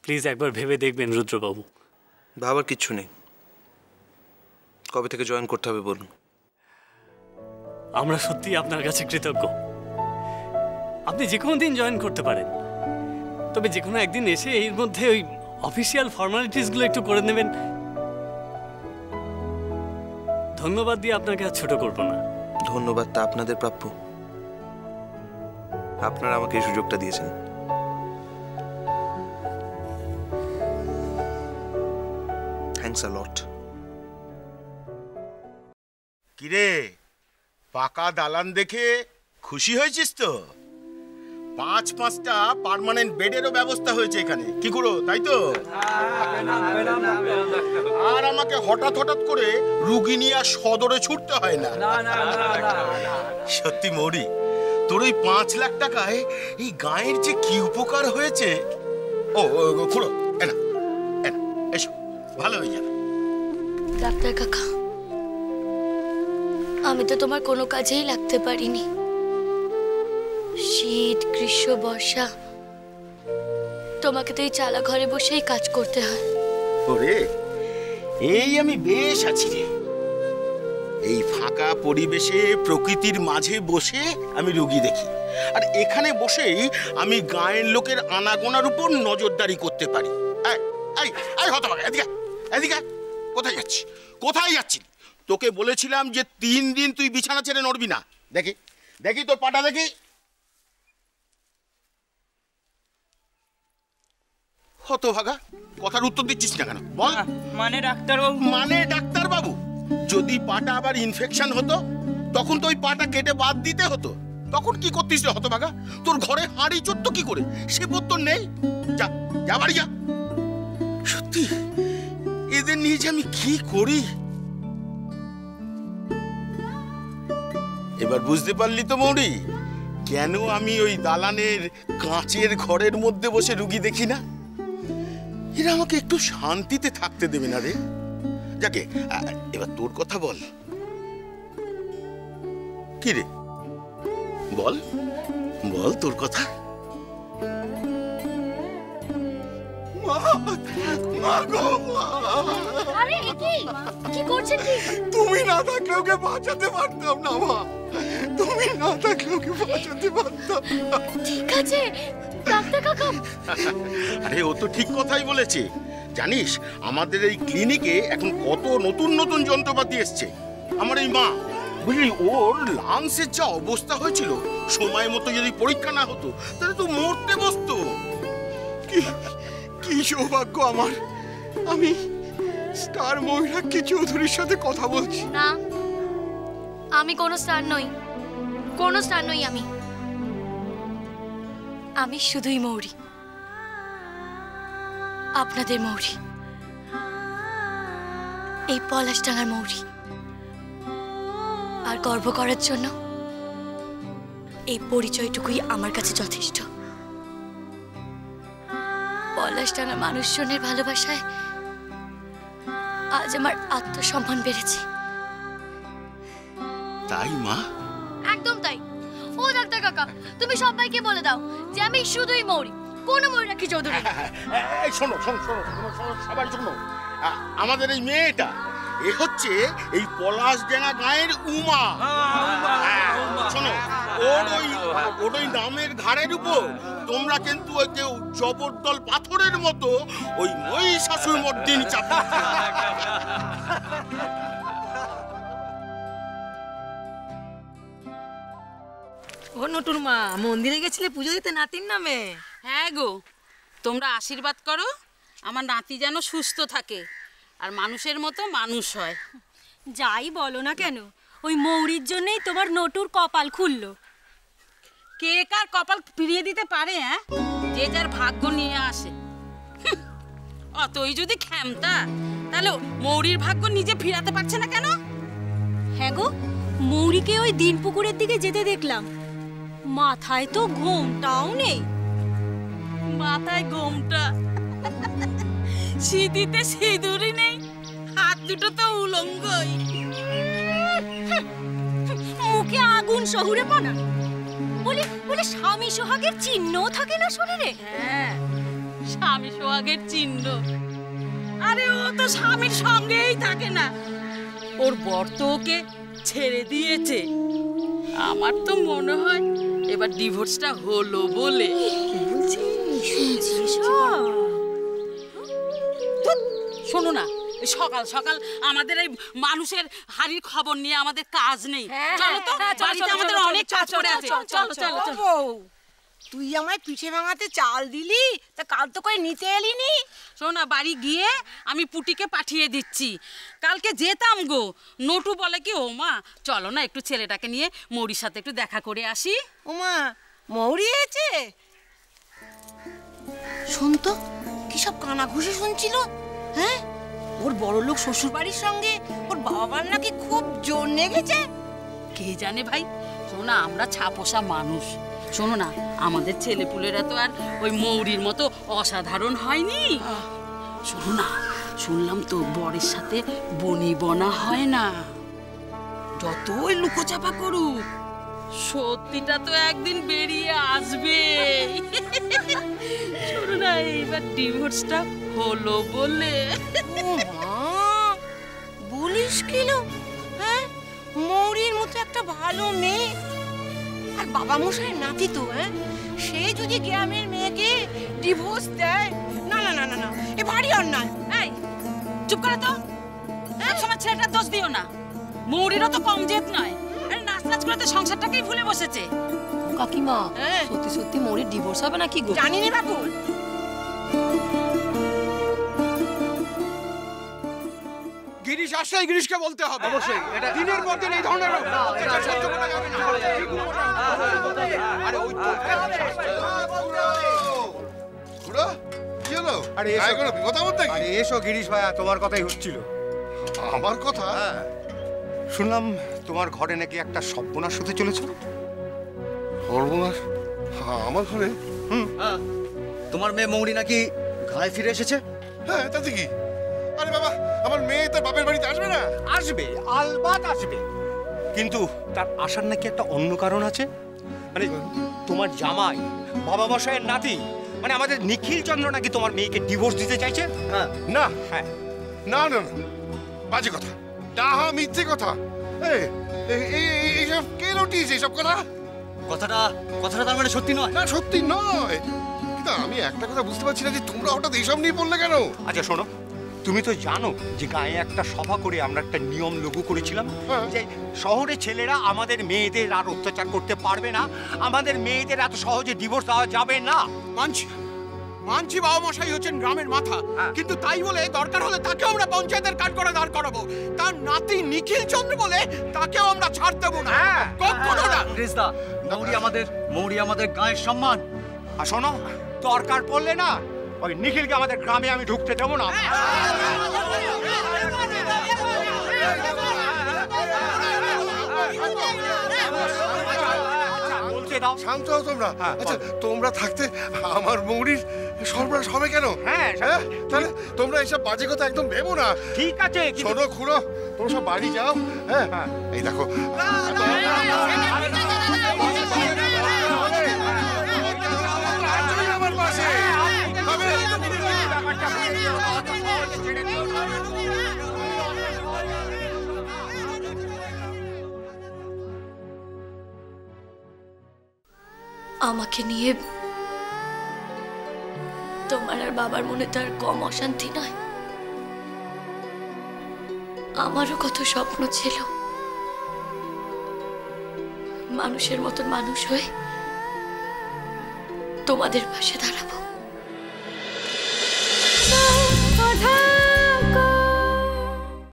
Please একবার ভেবে দেখবেন রুদ্রবাবু। ভাবার কিচ্ছু নেই। কবে থেকে জয়েন করতে হবে বলুন। আমরা সত্যি আপনার কাছে কৃতজ্ঞ। আপনি যে কোনো দিন জয়েন করতে পারেন, তবে যে কোনো একদিন এসে এর মধ্যে ওই অফিসিয়াল ফর্মালিটিসগুলো একটু করে নেবেন। ধন্যবাদ দিয়ে আপনাকে আর ছোট করব না। ধন্যবাদটা আপনাদের প্রাপ্য। আপনারা আমাকে এই সুযোগটা দিয়েছেন। থ্যাঙ্কস আ লট। কিরে, পাকা দালান দেখে খুশি হয়েছিস তো? 5-5টা পার্মানেন্ট বেডেরও ব্যবস্থা হয়েছে এখানে, কি করো তাই তো? আর আমাকে হঠাৎ হঠাৎ করে রুগী নিয়ে আর সদরে ছুটতে হয় না। সত্যি মৌরি, তোর ওই 5 লাখ টাকায় এই গায়ের যে কি উপকার হয়েছে। ও খুড়ো, এনা এনা এসো, ভালো হয়ে যাবে। ডাক্তার কাকা, আমি তো তোমার কোনো কাজেই লাগতে পারিনি। শীত, গ্রীষ্ম, বর্ষা, তোমাকে তো এই চালা ঘরে বসেই কাজ করতে হয়। ওরে, এই আমি বেশ আছি রে। এই ফাঁকা পরিবেশে প্রকৃতির মাঝে বসে আমি রোগী দেখি, আর এখানে বসেই আমি গায়ের লোকের আনাগোনার উপর নজরদারি করতে পারি। হতভাগা, এদিকে এদিকে, কোথায় যাচ্ছি কোথায় যাচ্ছি? তোকে বলেছিলাম যে 3 দিন তুই বিছানা ছেড়ে নড়বি না। দেখি দেখি তোর পাটা দেখি। হতভাগা, কথার উত্তর দিচ্ছিস না কেন বল? মানে ডাক্তারবাবু, মানে ডাক্তারবাবু, যদি পাটা আবার ইনফেকশন হতো তখন তো ওই পাটা কেটে বাদ দিতে হতো। তখন কি করতিস রে হতভাগা? তোর ঘরে হাঁড়ি চড়তো কি করে? সে তোর নেই। যা যা বাড়ি যা। সত্যি এদের নিয়ে যে আমি কি করি। এবার বুঝতে পারলি তো মৌরি, কেন আমি ওই দালানের কাঁচের ঘরের মধ্যে বসে রুগী দেখি না? এরা আমাকে একটু শান্তিতে থাকতে দেবে না রে। যাকে এবার তোর কথা বল। কি রে বল বল তোর কথা। তুমি না থাকলে ওকে বাঁচাতে পারতাম না মা, তুমি না থাকলে ওকে বাঁচাতে পারতাম। ঠিক আছে ডাক্তার কাকা। আরে ও তো ঠিক কথাই বলেছে। জানিস আমাদের এই ক্লিনিকে এখন কত নতুন নতুন যন্ত্রপাতি এসছে। আমার এই মা বুঝলি, ওর লাংসের যা অবস্থা হয়েছিল, সময় মতো যদি পরীক্ষা না হতো তাহলে তো মরতে বসতো। কি সৌভাগ্য আমার, আমি স্টার ময়ূরাক্ষী চৌধুরীর সাথে কথা বলছি। না, আমি কোনো স্টার নই, কোনো স্টার নই। আমি শুধুই মৌরি, আপনাদের মৌরি, এই পলাশডাঙ্গার মৌরি। আর গর্ব করার জন্য এই পরিচয়টুকুই আমার কাছে যথেষ্ট। পলাশডাঙ্গার মানুষজনের ভালোবাসায় আজ আমার আত্মসম্মান বেড়েছে। তাই মা? একদম তাই। ও ডাক্তার কাকা, তুমি সবাইকে বলে দাও যে আমি শুধুই মৌরি, কোনো ময়ূরাক্ষী চৌধুরী। শোনো শোনো শোনো শোনো সবাই শোনো, আমাদের এই মেয়েটা এ হচ্ছে এই পলাশডাঙ্গা গায়ের উমা। শোনো, ওর ওই নামের ঘাড়ের উপর তোমরা কিন্তু ওই কেউ জবরদল পাথরের মতো ওই মহিষাসুরমর্দিনী চাপা। ও নটুর মা, মন্দিরে গেছিলে পুজো দিতে নাতির নামে? হ্যাঁ গো, তোমরা আশীর্বাদ করো আমার নাতি যেন সুস্থ থাকে আর মানুষের মতো মানুষ হয়। যাই বলো না কেন, ওই মৌরির জন্যই তোমার নটুর কপাল খুললো। কে কার কপাল ফিরিয়ে দিতে পারে? হ্যাঁ, যে যার ভাগ্য নিয়ে আসে। অতই যদি ক্ষমতা, তাহলে মৌরির ভাগ্য নিজে ফিরাতে পারছে না কেন? হ্যাঁ গো, মৌরিকে ওই দিন পুকুরের দিকে যেতে দেখলাম, মাথায় তো ঘোমটাও নেই। মাথায় ঘোমটা, সিঁথিতে সিঁদুরই নেই, হাত দুটো তো উলঙ্গই, মুখে আগুন শহুরে পানা, বলে স্বামী সোহাগের চিহ্নও থাকে না শরীরে। হ্যাঁ, স্বামী সোহাগের চিহ্ন। আরে ও তো স্বামীর সঙ্গেই থাকে না, ওর বর তো ওকে ছেড়ে দিয়েছে। আমার তো মনে হয় এবার ডিভোর্সটা হলো বলে। শোনো না, সকাল সকাল আমাদের এই মানুষের হাড়ির খবর নিয়ে আমাদের কাজ নেই। চলো তো, বাড়িতে আমাদের অনেক কাজ পড়ে আছে। চলো চলো চলো। তুই আমায় পিঠে ভাঙাতে চাল দিলি, তা কাল তো করে নিতে এলি নি। শোনো না, বাড়ি গিয়ে আমি পুটিকে পাঠিয়ে দিচ্ছি। কালকে যেতাম গো, নটু বলে কি, ও মা চলো না একটু ছেলেটাকে নিয়ে মৌরির সাথে একটু দেখা করে আসি। ওমা, মৌরি হয়েছে? শুন তো, কি সব কানাঘুষি শুনছিল। হ্যাঁ, ওর বড়লোক শ্বশুর বাড়ির সঙ্গে ওর বাবার নাকি খুব জোর লেগেছে। কে জানে ভাই, শোনো না, আমরা ছাপোষা মানুষ। শোনো না, আমাদের ছেলেপুলেরা তো আর ওই মৌরির মতো অসাধারণ হয়নি। শোনো না, শুনলাম তো বরের সাথে বনি বনা হয় না। যতই লুকোচাপা করুক, সত্যিটা তো একদিন বেরিয়ে আসবে। শোনো না, এইবার ডিভোর্সটা হলো বলে। বলিস কিলো? হ্যাঁ, মৌরির মতো একটা ভালো মেয়ে আর বাবা মশাইয়ের নাতি তো। হ্যাঁ, সে যদি গ্রামের মেয়েকে ডিভোর্স দেয়, না না না না না, এ ভারী অন্যায়। এই চুপ করে তো, এক সময় ছেলেটার দোষ দিও না। মৌরিরও তো কম জেদ নয়, আরে নাচ নাচ করে তো সংসারটাকেই ভুলে বসেছে। কাকিমা, হ্যাঁ, সত্যি সত্যি মৌরির ডিভোর্স হবে নাকি গো? জানি না বাবু। গিরিশ আসলে গিরিশকে বলতে হবে অবশ্যই। এটা দিনের পর দিন এই ধরনের এটা সহ্য করা যাবে না। আরে ওই খুড়ো কি হলো? আরে এসো, কোনো বিপদ আপদ নাকি? আরে এসো গিরিশ ভাইয়া, তোমার কথাই হচ্ছিল। আমার কথা? হ্যাঁ, শুনলাম তোমার ঘরে নাকি একটা সর্বনাশ হতে চলেছে। সর্বনাশ? আমার ঘরে? তোমার মেয়ে মৌরি নাকি ঘাড়ে ফিরে এসেছে। হ্যাঁ, তাতে কি? আরে বাবা, আমার মেয়ে তার বাপের বাড়িতে আসবে না? আসবে, আলবাত আসবে, কিন্তু তার আসার নাকি একটা অন্য কারণ আছে। মানে তোমার জামাই বাবা মশাইয়ের নাতি, মানে আমাদের নিখিল চন্দ্র নাকি তোমার মেয়েকে ডিভোর্স দিতে চাইছে। হ্যাঁ না, হ্যাঁ, না না না, বাজে কথা, ডাহা মিথ্যে কথা। এইসব কে রটিয়েছে এইসব কথা? কথাটা তার মানে সত্যি নয়? না, সত্যি নয়, কিন্তু আমি একটা কথা বুঝতে পারছি না যে তোমরা হঠাৎ এইসব নিয়ে পড়লে কেন? আচ্ছা শোনো, তুমি তো জানো যে গায়ে একটা সভা করে আমরা একটা নিয়ম লাগু করেছিলাম যে শহরে ছেলেরা আমাদের মেয়েদের আর অত্যাচার করতে পারবে না, আমাদের মেয়েদের এত সহজে ডিভোর্স দেওয়া যাবে না। মানছি বাবা মশাই হচ্ছেন গ্রামের মাথা, কিন্তু তাই বলে দরকার হলে তাকেও আমরা পঞ্চায়েতের কাজ করে দাঁড় করাবো। তার নাতি নিখিল চন্দ্র বলে তাকেও আমরা ছাড় দেবো না, কখনো না। রিজদা, মৌরি আমাদের গায়ের সম্মান। আর শোনো, দরকার পড়লে না ওই নিখিলকে আমাদের গ্রামে আমি ঢুকতে দেবো না। শান্ত হও তোমরা। আচ্ছা, তোমরা থাকতে আমার মৌরির সর্বনাশ হবে কেন? হ্যাঁ, তাহলে তোমরা এইসব বাজে কথা একদম ভেবো না। ঠিক আছে, শোনো খুড়ো, তোমরা সব বাড়ি যাও। হ্যাঁ, এই দেখো, আমার পাশে আমাকে নিয়ে তোমার আর বাবার মনে তার কম অশান্তি নয়। আমারও কত স্বপ্ন ছিল, মানুষের মতন মানুষ হয়ে তোমাদের পাশে দাঁড়াবো।